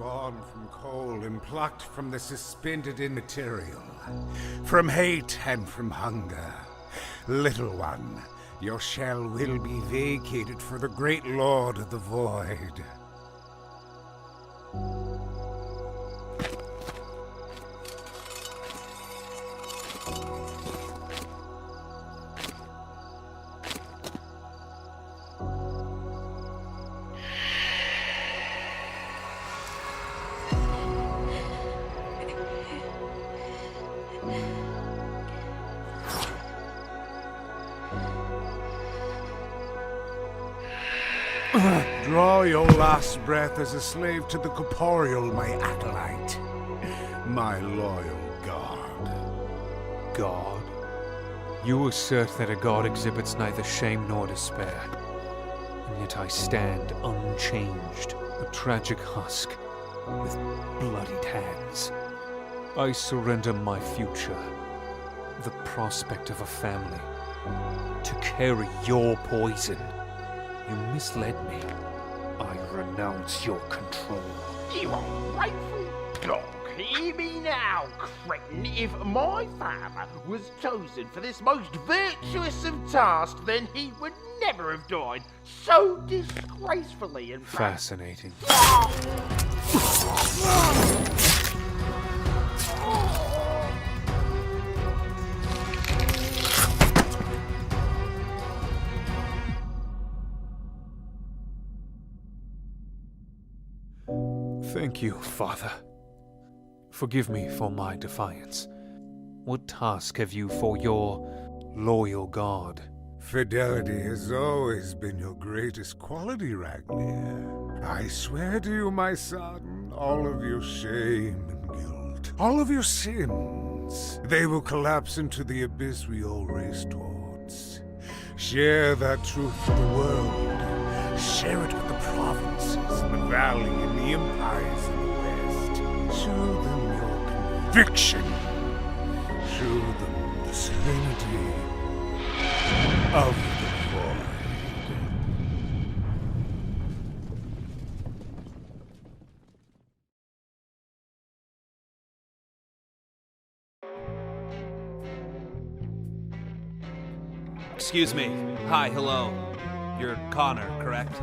spawned from coal and plucked from the suspended immaterial, from hate and from hunger. Little one, your shell will be vacated for the great Lord of the Void. Draw your last breath as a slave to the corporeal, my acolyte. My loyal god. God? You assert that a god exhibits neither shame nor despair. And yet I stand unchanged, a tragic husk, with bloodied hands. I surrender my future, the prospect of a family, to carry your poison. You misled me. I renounce your control. You ungrateful dog! Hear me now, cretin. If my father was chosen for this most virtuous of tasks, then he would never have died so disgracefully and fascinating. Thank you, Father. Forgive me for my defiance. What task have you for your loyal god? Fidelity has always been your greatest quality, Ragnar. I swear to you, my son, all of your shame and guilt, all of your sins, they will collapse into the abyss we all race towards. Share that truth with the world. Share it with the provinces, the valley, and the empires of the West. Show them your conviction. Show them the serenity of the void. Excuse me. Hi, hello. You're Connor, correct?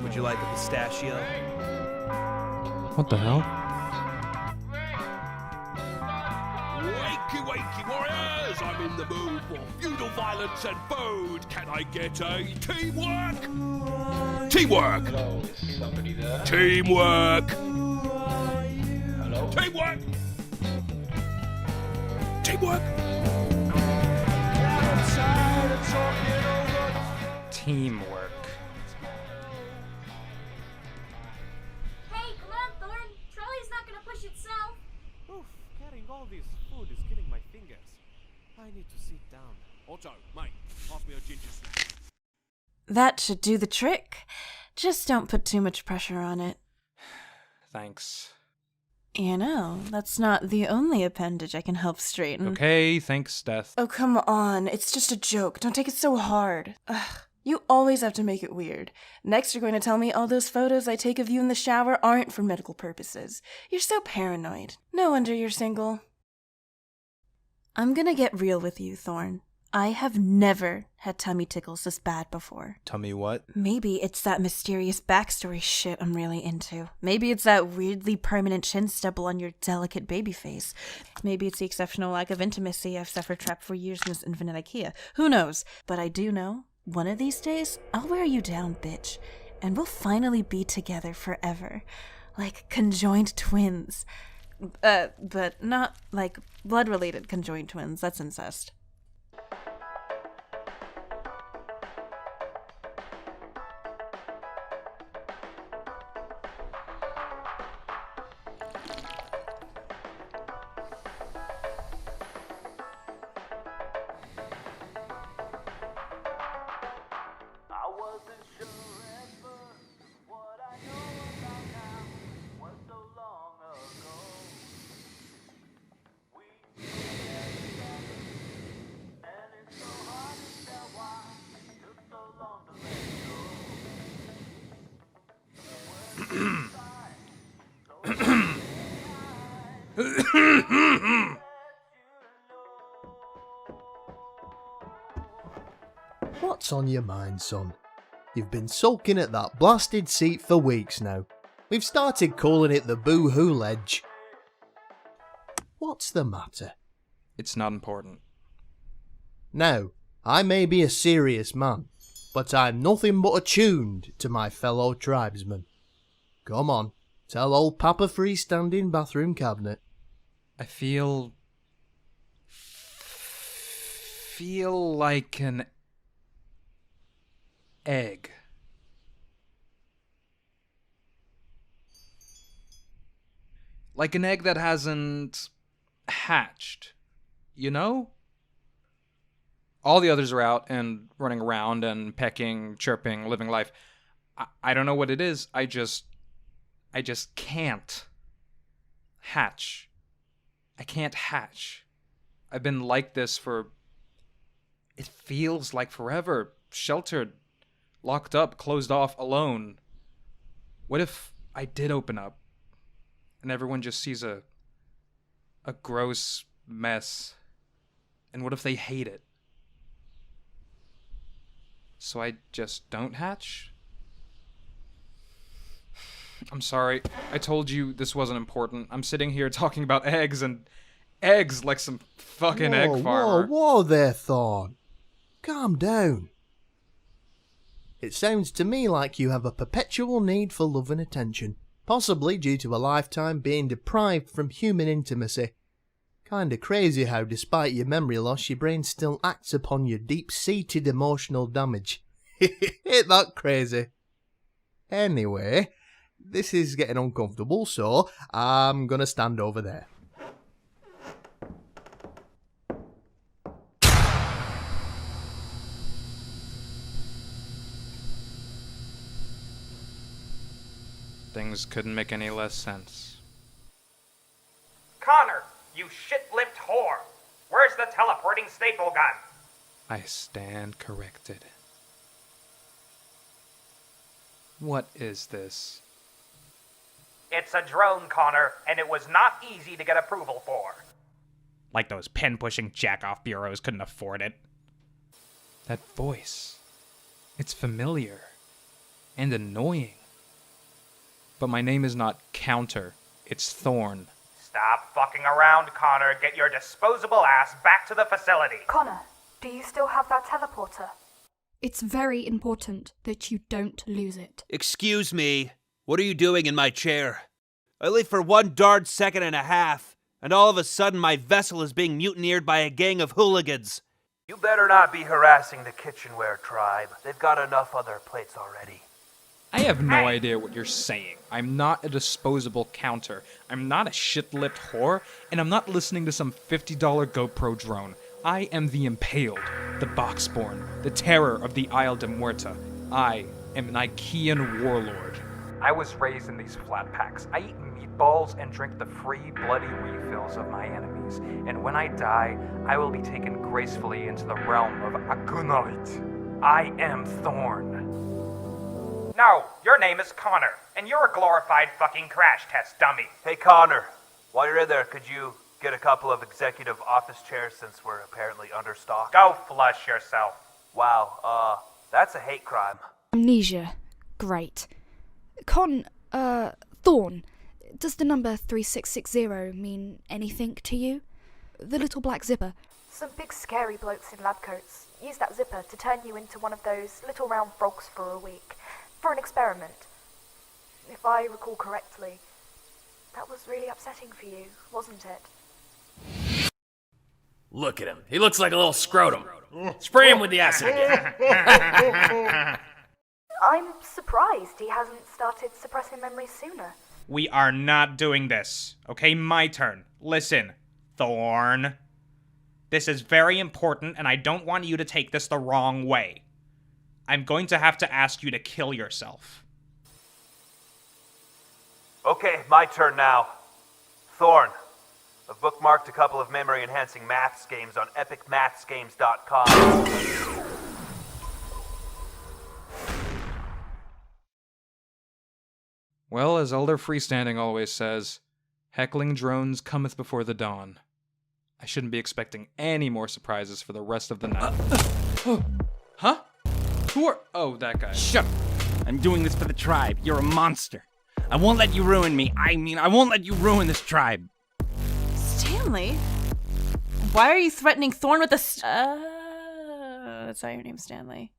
Would you like a pistachio? What the hell? Wakey, wakey, warriors! I'm in the mood for feudal violence and food. Can I get a teamwork? Teamwork! Hello, is somebody there? Teamwork! Hello? Teamwork! Teamwork! Teamwork. Hey, come on, Thorn. Trolley's not gonna push itself. Oof, carrying all this food is killing my fingers. I need to sit down. Otto, mate, pass me a ginger snap. That should do the trick. Just don't put too much pressure on it. Thanks. You know, that's not the only appendage I can help straighten. Okay, thanks, Death. Oh, come on. It's just a joke. Don't take it so hard. Ugh. You always have to make it weird. Next, you're going to tell me all those photos I take of you in the shower aren't for medical purposes. You're so paranoid. No wonder you're single. I'm gonna get real with you, Thorn. I have never had tummy tickles this bad before. Tummy what? Maybe it's that mysterious backstory shit I'm really into. Maybe it's that weirdly permanent chin stubble on your delicate baby face. Maybe it's the exceptional lack of intimacy I've suffered trapped for years in this infinite IKEA. Who knows? But I do know, one of these days, I'll wear you down, bitch. And we'll finally be together forever. Like conjoined twins. But not like blood-related conjoined twins. That's incest. What's on your mind, son? You've been sulking at that blasted seat for weeks now. We've started calling it the boo-hoo ledge. What's the matter? It's not important. Now, I may be a serious man, but I'm nothing but attuned to my fellow tribesmen. Come on, tell old Papa freestanding bathroom cabinet. I feel like an egg. Like an egg that hasn't hatched, you know? All the others are out and running around and pecking, chirping, living life. I don't know what it is. I just can't hatch. I can't hatch. I've been like this for, it feels like forever. Sheltered, locked up, closed off, alone. What if I did open up and everyone just sees a gross mess? And what if they hate it? So I just don't hatch? I'm sorry. I told you this wasn't important. I'm sitting here talking about eggs and eggs like some fucking egg farmer. Whoa there, Thorn. Calm down. It sounds to me like you have a perpetual need for love and attention, possibly due to a lifetime being deprived from human intimacy. Kinda crazy how, despite your memory loss, your brain still acts upon your deep-seated emotional damage. Ain't that crazy? Anyway, this is getting uncomfortable, so I'm gonna stand over there. Things couldn't make any less sense. Connor, you shit-lipped whore! Where's the teleporting staple gun? I stand corrected. What is this? It's a drone, Connor, and it was not easy to get approval for. Like those pen-pushing jack-off bureaus couldn't afford it. That voice. It's familiar. And annoying. But my name is not Counter. It's Thorn. Stop fucking around, Connor. Get your disposable ass back to the facility. Connor, do you still have that teleporter? It's very important that you don't lose it. Excuse me. What are you doing in my chair? I live for 1 darn second and a half, and all of a sudden my vessel is being mutineered by a gang of hooligans. You better not be harassing the kitchenware tribe. They've got enough on their plates already. I have no idea what you're saying. I'm not a disposable Counter. I'm not a shit-lipped whore, and I'm not listening to some $50 GoPro drone. I am the Impaled, the Boxborn, the terror of the Isle de Muerta. I am an IKEAN warlord. I was raised in these flat packs. I eat meatballs and drink the free bloody refills of my enemies. And when I die, I will be taken gracefully into the realm of Agunite. I am Thorn. No, your name is Connor, and you're a glorified fucking crash test dummy. Hey, Connor, while you're in there, could you get a couple of executive office chairs since we're apparently understocked? Go flush yourself. Wow, that's a hate crime. Amnesia. Great. Thorn, does the number 3660 mean anything to you? The little black zipper. Some big scary blokes in lab coats use that zipper to turn you into one of those little round frogs for a week. For an experiment. If I recall correctly, that was really upsetting for you, wasn't it? Look at him. He looks like a little scrotum. Spray him with the acid again. I'm surprised he hasn't started suppressing memories sooner. We are not doing this. Okay, my turn. Listen, Thorn. This is very important, and I don't want you to take this the wrong way. I'm going to have to ask you to kill yourself. Okay, my turn now. Thorn, I've bookmarked a couple of memory-enhancing maths games on epicmathsgames.com. Well, as Elder Freestanding always says, Heckling drones cometh before the dawn. I shouldn't be expecting any more surprises for the rest of the night. Huh? Who are... Oh, that guy. Shut up. I'm doing this for the tribe. You're a monster. I won't let you ruin me. I won't let you ruin this tribe. Stanley? Why are you threatening Thorn with a that's why your name's Stanley.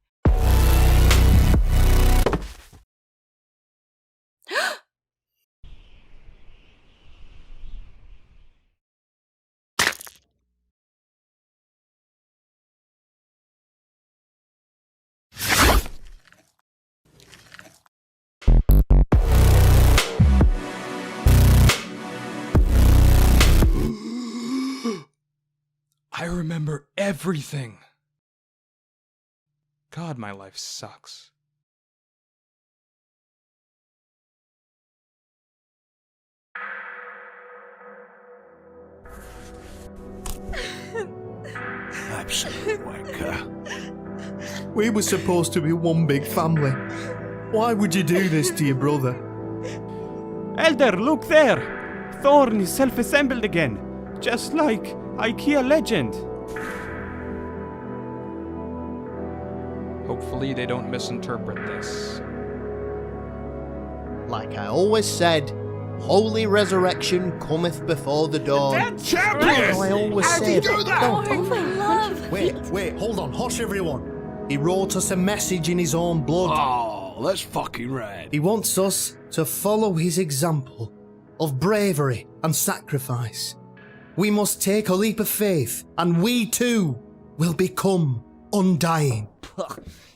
I remember everything. God, my life sucks. Absolute wanker. We were supposed to be one big family. Why would you do this to your brother? Elder, look there! Thorn is self-assembled again, just like IKEA legend. Hopefully they don't misinterpret this. Like I always said, holy resurrection cometh before the dawn. Champion! I always How said. do you do that? Don't- my love! Wait, hold on, hush everyone. He wrote us a message in his own blood. Oh, that's fucking rad. He wants us to follow his example of bravery and sacrifice. We must take a leap of faith, and we too will become undying.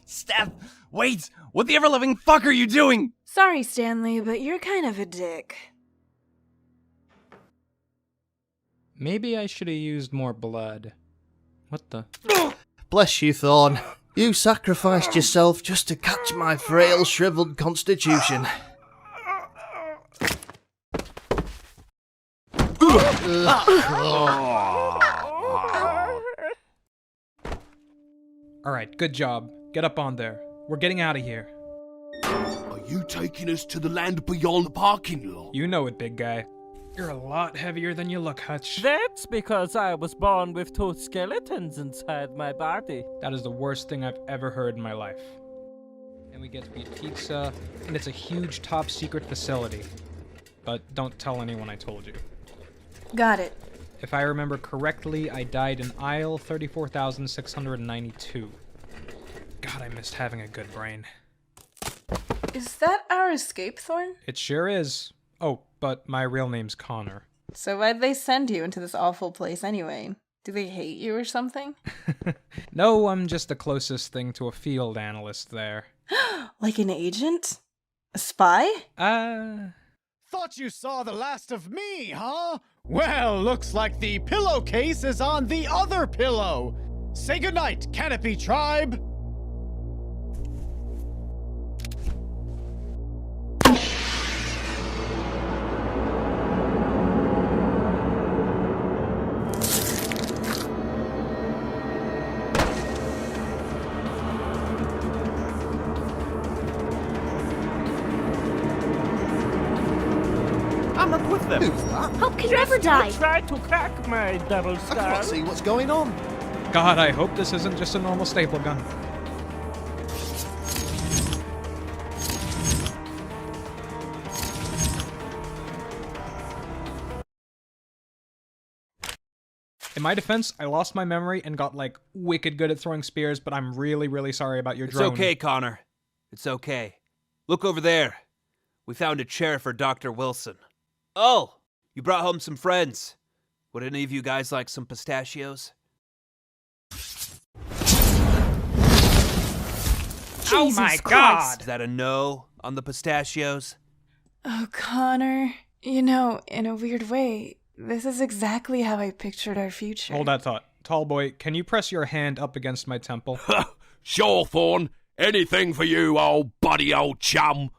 Steph, wait! What the ever-living fuck are you doing? Sorry, Stanley, but you're kind of a dick. Maybe I should have used more blood. What the? Bless you, Thorn. You sacrificed yourself just to catch my frail, shriveled constitution. Alright, good job. Get up on there. We're getting out of here. Are you taking us to the land beyond the parking lot? You know it, big guy. You're a lot heavier than you look, Hutch. That's because I was born with 2 skeletons inside my body. That is the worst thing I've ever heard in my life. And we get to eat pizza, and it's a huge top secret facility. But don't tell anyone I told you. Got it. If I remember correctly, I died in aisle 34,692. God, I missed having a good brain. Is that our escape, Thorn? It sure is. Oh, but my real name's Connor. So why'd they send you into this awful place anyway? Do they hate you or something? No, I'm just the closest thing to a field analyst there. Like an agent? A spy? Thought you saw the last of me, huh? Well, looks like the pillowcase is on the other pillow. Say goodnight, Canopy Tribe. I'm not with them. Who's that? Hope can never die. Try to crack my double I skull. can't see what's going on. God, I hope this isn't just a normal staple gun. In my defense, I lost my memory and got, like, wicked good at throwing spears, but I'm really, really sorry about your drone. It's okay, Connor. It's okay. Look over there. We found a chair for Dr. Wilson. Oh, you brought home some friends. Would any of you guys like some pistachios? Oh my God! Is that a no on the pistachios? Oh, Connor. You know, in a weird way, this is exactly how I pictured our future. Hold that thought. Tall boy, can you press your hand up against my temple? Sure, Thorn. Anything for you, old buddy, old chum.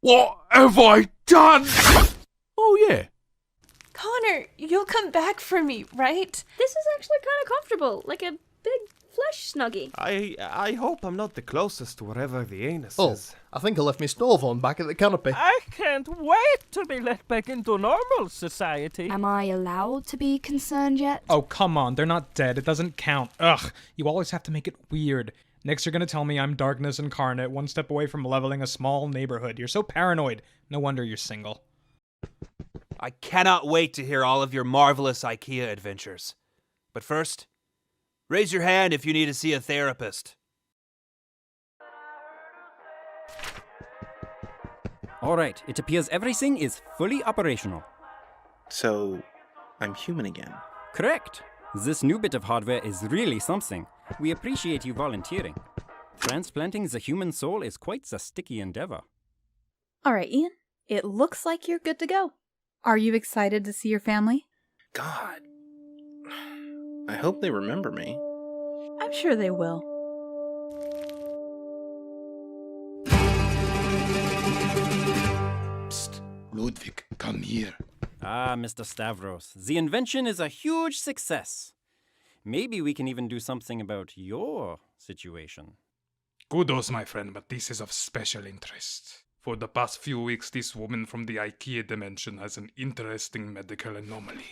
What have I done? Oh, yeah. Connor, you'll come back for me, right? This is actually kind of comfortable, like a big plush snuggie. I hope I'm not the closest to wherever the anus Oh, is. I think I left my stove on back at the canopy. I can't wait to be let back into normal society. Am I allowed to be concerned yet? Oh, come on, they're not dead. It doesn't count. Ugh, you always have to make it weird. Next, you're gonna tell me I'm darkness incarnate, one step away from leveling a small neighborhood. You're so paranoid. No wonder you're single. I cannot wait to hear all of your marvelous IKEA adventures. But first, raise your hand if you need to see a therapist. Alright, it appears everything is fully operational. So, I'm human again. Correct. This new bit of hardware is really something. We appreciate you volunteering. Transplanting the human soul is quite the sticky endeavor. All right, Ian. It looks like you're good to go. Are you excited to see your family? God. I hope they remember me. I'm sure they will. Psst, Ludwig, come here. Ah, Mr. Stavros, the invention is a huge success. Maybe we can even do something about your situation. Kudos, my friend, but this is of special interest. For the past few weeks, this woman from the IKEA dimension has an interesting medical anomaly.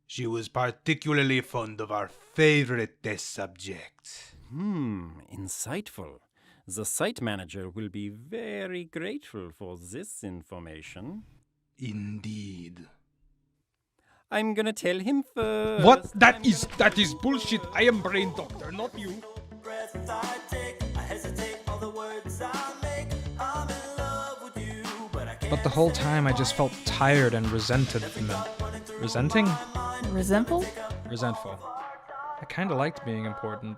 She was particularly fond of our favorite test subject. Insightful. The site manager will be very grateful for this information. Indeed. I'm gonna tell him first. What? That is bullshit. I am brain doctor, not you. But the whole time I just felt tired and resented from them. Resenting? Resentful? Resentful. I kinda liked being important.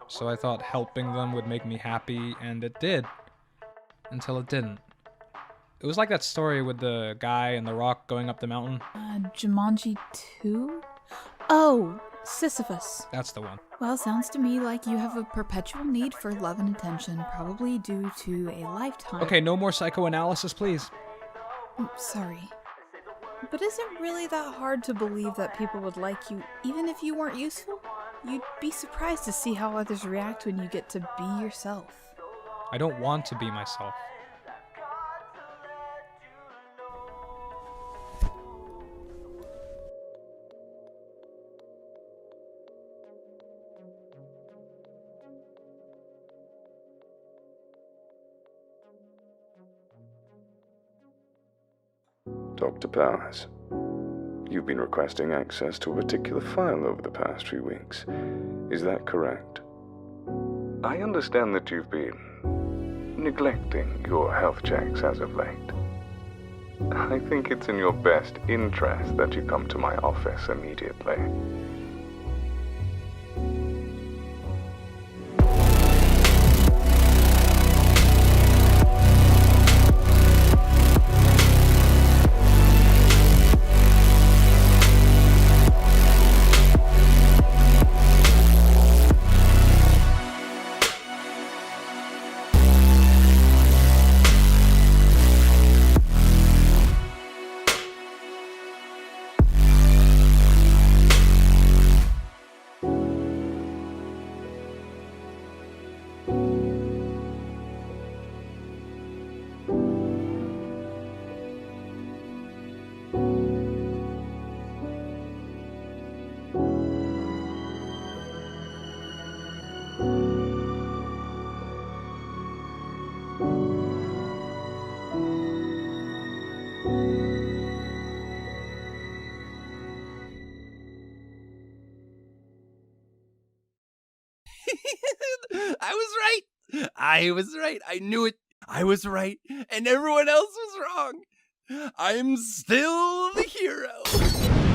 So I thought helping them would make me happy, and it did. Until it didn't. It was like that story with the guy and the rock going up the mountain. Jumanji 2? Oh, Sisyphus. That's the one. Well, sounds to me like you have a perpetual need for love and attention, probably due to a lifetime. Okay, no more psychoanalysis, please. Sorry. But is it really that hard to believe that people would like you even if you weren't useful? You'd be surprised to see how others react when you get to be yourself. I don't want to be myself. Dr. Powers, you've been requesting access to a particular file over the past few weeks. Is that correct? I understand that you've been neglecting your health checks as of late. I think it's in your best interest that you come to my office immediately. I was right. I knew it. I was right, and everyone else was wrong. I'm still the hero.